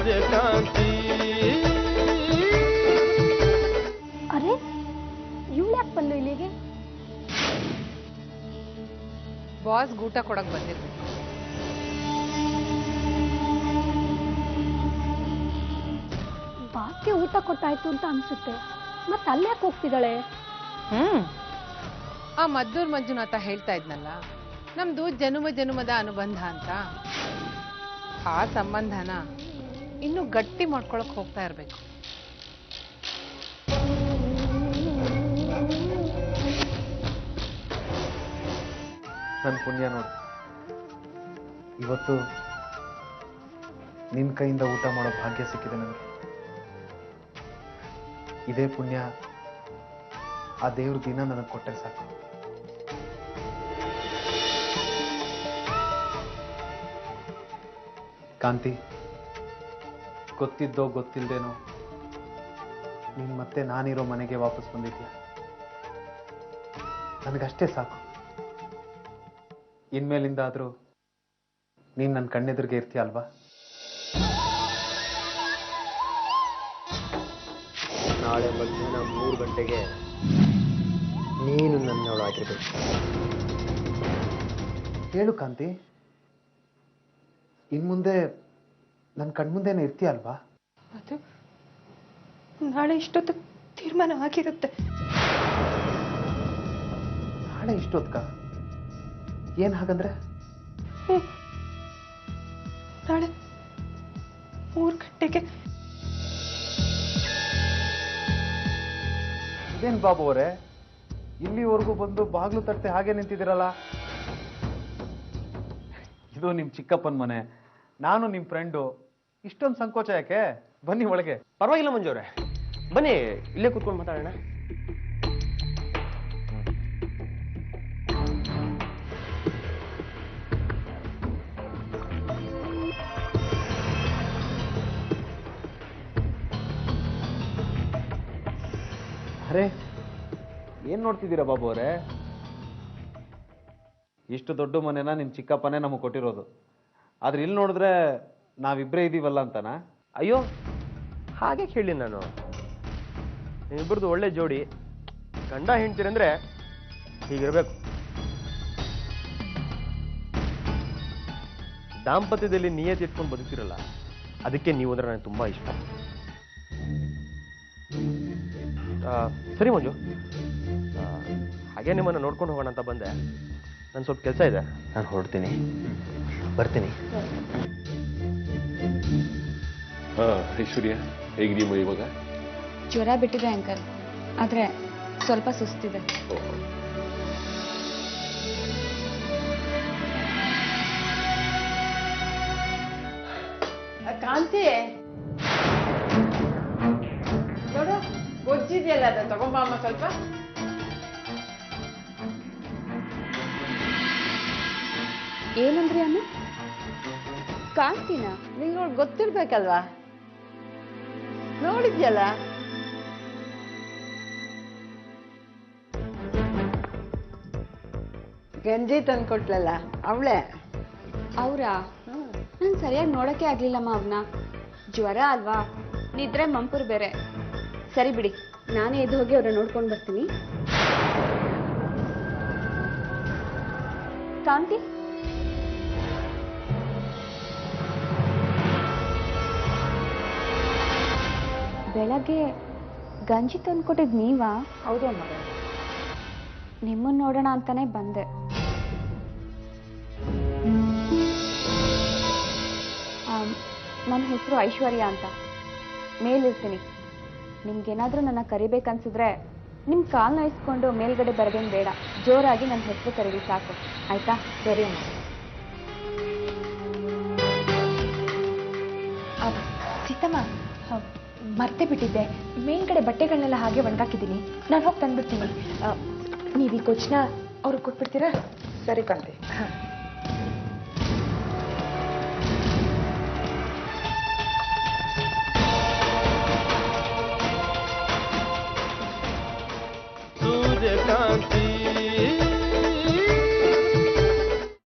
ಸೂರ್ಯಕಾಂತಿ. ಅರೆ ಇವಳು ಯಾಕೆ ಬಂದು ಇಲ್ಲಿಗೆ? ಬಾಸ್ ಊಟ ಕೊಡಕ್ ಬಂದಿರ್ಬೇಕು. ಬಾಸ್ಗೆ ಊಟ ಕೊಟ್ಟಾಯ್ತು ಅಂತ ಅನ್ಸುತ್ತೆ. ಮತ್ತೆ ಅಲ್ಲಿ ಯಾಕೆ ಹೋಗ್ತಿದ್ದಾಳೆ? ಆ ಮದ್ದೂರ್ ಮಂಜುನಾಥ ಹೇಳ್ತಾ ಇದ್ನಲ್ಲ, ನಮ್ದು ಜನುಮ ಜನುಮದ ಅನುಬಂಧ ಅಂತ. ಆ ಸಂಬಂಧನ ಇನ್ನು ಗಟ್ಟಿ ಮಾಡ್ಕೊಳಕ್ ಹೋಗ್ತಾ ಇರ್ಬೇಕು. ನನ್ನ ಪುಣ್ಯ ನೋಡಿ, ಇವತ್ತು ನಿನ್ನ ಕೈಯಿಂದ ಊಟ ಮಾಡೋ ಭಾಗ್ಯ ಸಿಕ್ಕಿದೆ ನನಗೆ. ಇದೇ ಪುಣ್ಯ ಆ ದೇವ್ರ ದಿನ ನನಗೆ ಕೊಟ್ಟರೆ ಸಾಕು. ಕಾಂತಿ, ಗೊತ್ತಿದ್ದೋ ಗೊತ್ತಿಲ್ದೇನೋ ನೀನು ಮತ್ತೆ ನಾನಿರೋ ಮನೆಗೆ ವಾಪಸ್ ಬಂದಿದ್ಯಾ. ನನಗಷ್ಟೇ ಸಾಕು. ಇನ್ಮೇಲಿಂದಾದರೂ ನೀನು ನನ್ನ ಕಣ್ಣೆದುರಿಗೆ ಇರ್ತೀಯ ಅಲ್ವಾ? ನಾಳೆ ಮಧ್ಯಾಹ್ನ 3 ಗಂಟೆಗೆ ನೀನು ನನ್ನವಳಾಗಿರ್ಬೇಕು. ಹೇಳು ಕಾಂತಿ, ಇನ್ಮುಂದೆ ನನ್ನ ಕಣ್ಮುಂದೆನೇ ಇರ್ತೀಯ ಅಲ್ವಾ? ಅದು ನಾಳೆ ಇಷ್ಟೊತ್ತು ತೀರ್ಮಾನ ಆಗಿರುತ್ತೆ. ನಾಳೆ ಇಷ್ಟೊತ್ಕ? ಏನ್ ಹಾಗಂದ್ರೆ? ನಾಳೆ 3 ಗಂಟೆಗೆ. ಇದೇನ್ ಬಾಬು ಅವರೇ, ಇಲ್ಲಿವರೆಗೂ ಬಂದು ಬಾಗ್ಲು ತಟ್ಟೆ ಹಾಗೆ ನಿಂತಿದ್ದೀರಲ್ಲ? ಇದು ನಿಮ್ ಚಿಕ್ಕಪ್ಪನ ಮನೆ, ನಾನು ನಿಮ್ ಫ್ರೆಂಡು. ಇಷ್ಟೊಂದು ಸಂಕೋಚ ಯಾಕೆ? ಬನ್ನಿ ಒಳಗೆ. ಪರವಾಗಿಲ್ಲ ಮಂಜು ಅವರೇ, ಬನ್ನಿ ಇಲ್ಲೇ ಕೂತ್ಕೊಂಡು ಮಾತಾಡೋಣ. ಅರೆ, ಏನ್ ನೋಡ್ತಿದ್ದೀರಾ ಬಾಬು ಅವರೇ? ಇಷ್ಟು ದೊಡ್ಡ ಮನೆನ ನಿಮ್ ಚಿಕ್ಕಪ್ಪನೇ ನಮಗೆ ಕೊಟ್ಟಿರೋದು. ಆದ್ರೆ ಇಲ್ಲಿ ನೋಡಿದ್ರೆ ನಾವಿಬ್ಬರೇ ಇದೀವಲ್ಲ ಅಂತನಾ? ಅಯ್ಯೋ, ಹಾಗೆ ಕೇಳಿ ನಾನು. ನಿಮ್ಮಿಬ್ಬರದು ಒಳ್ಳೆ ಜೋಡಿ, ಗಂಡ ಹೆಂಡ್ತೀರಂದ್ರೆ ಹೀಗಿರ್ಬೇಕು. ದಾಂಪತ್ಯದಲ್ಲಿ ನಿಯತ್ ಇಟ್ಕೊಂಡು ಬದುಕಿರಲ್ಲ, ಅದಕ್ಕೆ ನೀವು ಅಂದ್ರೆ ನನಗೆ ತುಂಬಾ ಇಷ್ಟ. ಸರಿ ಮಂಜು, ಹಾಗೆ ನಿಮ್ಮನ್ನು ನೋಡ್ಕೊಂಡು ಹೋಗೋಣ ಅಂತ ಬಂದೆ. ನಾನು ಸ್ವಲ್ಪ ಕೆಲಸ ಇದೆ, ನಾನು ಹೊರಡ್ತೀನಿ, ಬರ್ತೀನಿ. ಐಶ್ವರ್ಯ, ಹೇಗಿದೀಯ ಇವಾಗ? ಜ್ವರ ಬಿಟ್ಟಿದೆ ಅಂಕಲ್, ಆದ್ರೆ ಸ್ವಲ್ಪ ಸುಸ್ತಿದೆ. ಕಾಂತಿ ನೋಡು, ಗೊಜ್ಜಿದೆಯಲ್ಲ, ಅದು ತಗೊಂಬ ಅಮ್ಮ ಸ್ವಲ್ಪ. ಏನಂದ್ರಿ ಅಮ್ಮ? ಕಾಂತಿನ ನಿಂಗೆ ಗೊತ್ತಿರ್ಬೇಕಲ್ವಾ, ನೋಡಿದ್ಯಲ್ಲ. ಗಂಜಿ ತಂದ್ಕೊಟ್ಲಲ್ಲ ಅವಳೆ. ಅವ್ರಾ? ನಂಗೆ ಸರಿಯಾಗಿ ನೋಡಕ್ಕೆ ಆಗ್ಲಿಲ್ಲಮ್ಮ ಅವ್ರನ್ನ. ಜ್ವರ ಅಲ್ವಾ, ನಿದ್ರೆ ಮಂಪುರ್ ಬೇರೆ. ಸರಿ ಬಿಡಿ, ನಾನೇ ಎದ್ದು ಹೋಗಿ ಅವ್ರನ್ನ ನೋಡ್ಕೊಂಡು ಬರ್ತೀನಿ. ಕಾಂತಿ, ಬೆಳಗ್ಗೆ ಗಂಜಿ ತಂದ್ಕೊಟ್ಟಿದ್ ನೀವಾ? ಹೌದು ಅಮ್ಮ. ನಿಮ್ಮನ್ನ ನೋಡೋಣ ಅಂತಾನೆ ಬಂದೆ. ನನ್ನ ಹೆಸರು ಐಶ್ವರ್ಯ ಅಂತ, ಮೇಲಿರ್ತೀನಿ. ನಿಮ್ಗೇನಾದ್ರೂ ನನ್ನ ಕರಿಬೇಕನ್ಸಿದ್ರೆ ನಿಮ್ಮ ಕಾಲ್ನ ಇಸ್ಕೊಂಡು ಮೇಲ್ಗಡೆ ಬರೋದೇನು ಬೇಡ, ಜೋರಾಗಿ ನನ್ನ ಹೆಸರು ಕರೀರಿ ಸಾಕು, ಆಯ್ತಾ? ಸರಿ ಅಮ್ಮ. ಸೀತಮ್ಮ, ಮರ್ತೆ ಬಿಟ್ಟಿದ್ದೆ, ಮೇಲ್ಗಡೆ ಬಟ್ಟೆಗಳನ್ನೆಲ್ಲ ಹಾಗೆ ಒಣಗಾಕಿದ್ದೀನಿ. ನಾನು ಹೋಗಿ ತಂದ್ಬಿಡ್ತೀನಿ. ನೀವು ಈ ಕೊಚ್ಚನ ಅವ್ರಿಗೆ ಕೊಟ್ಬಿಡ್ತೀರಾ? ಸರಿ ಕಾಂತಿ.